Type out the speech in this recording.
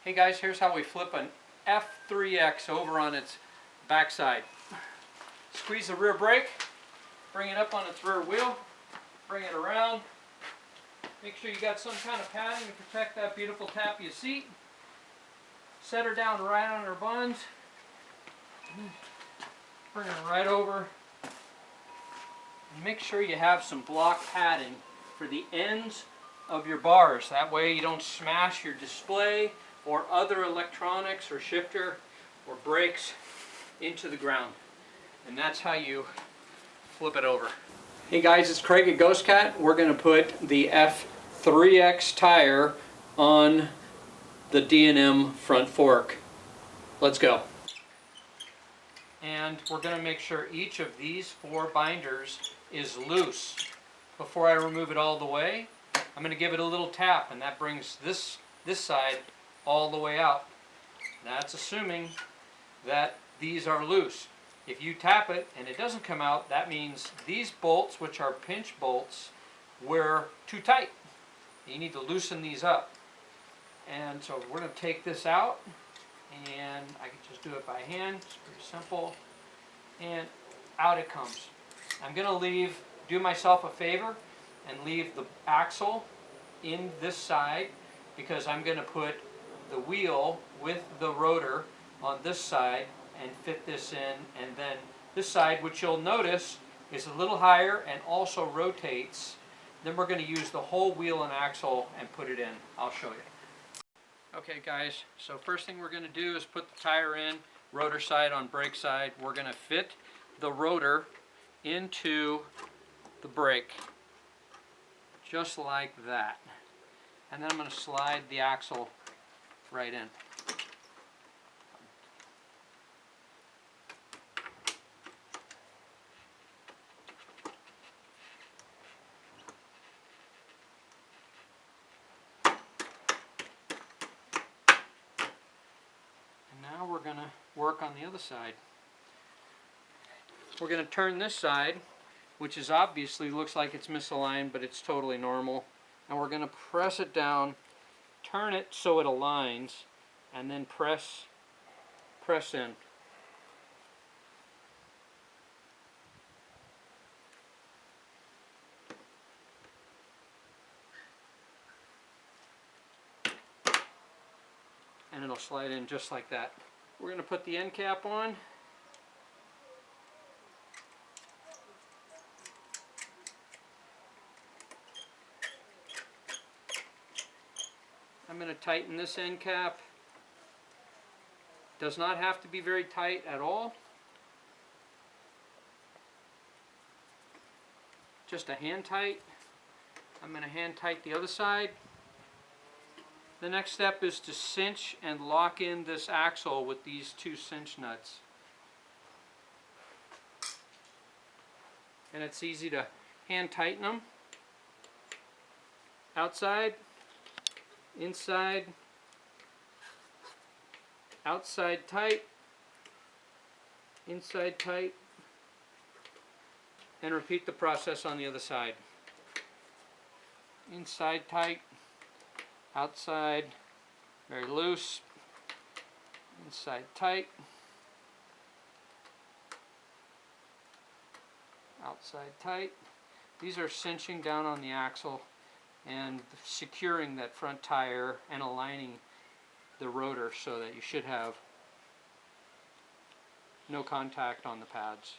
Hey guys, here's how we flip an F3X over on its backside. Squeeze the rear brake, bring it up on its rear wheel, bring it around. Make sure you got some kind of padding to protect that beautiful Tapia seat. Set her down right on her buns. Bring her right over. And make sure you have some block padding for the ends of your bars. That way you don't smash your display or other electronics or shifter or brakes into the ground. And that's how you flip it over. Hey guys, it's Craig at GhostCat. We're going to put the F3X tire on the D&M front fork. Let's go. And we're going to make sure each of these 4 binders is loose. Before I remove it all the way, I'm going to give it a little tap, and that brings this side all the way out. That's assuming that these are loose. If you tap it and it doesn't come out, that means these bolts, which are pinch bolts, were too tight. You need to loosen these up. And so we're going to take this out, and I can just do it by hand. It's pretty simple. And out it comes. I'm going to do myself a favor and leave the axle in this side, because I'm going to put the wheel with the rotor on this side and fit this in, and then this side, which you'll notice is a little higher and also rotates. Then we're going to use the whole wheel and axle and put it in. I'll show you. Okay guys, so first thing we're going to do is put the tire in, rotor side on brake side. We're going to fit the rotor into the brake, just like that. And then I'm going to slide the axle right in. And now we're going to work on the other side. We're going to turn this side, which is obviously looks like it's misaligned, but it's totally normal. And we're going to press it down, turn it so it aligns, and then press in. And it'll slide in just like that. We're going to put the end cap on. I'm going to tighten this end cap. Does not have to be very tight at all. Just a hand tight. I'm going to hand tight the other side. The next step is to cinch and lock in this axle with these 2 cinch nuts. And it's easy to hand tighten them. Outside, inside, outside tight, inside tight, and repeat the process on the other side. Inside tight, outside very loose, inside tight, outside tight. These are cinching down on the axle and securing that front tire and aligning the rotor so that you should have no contact on the pads.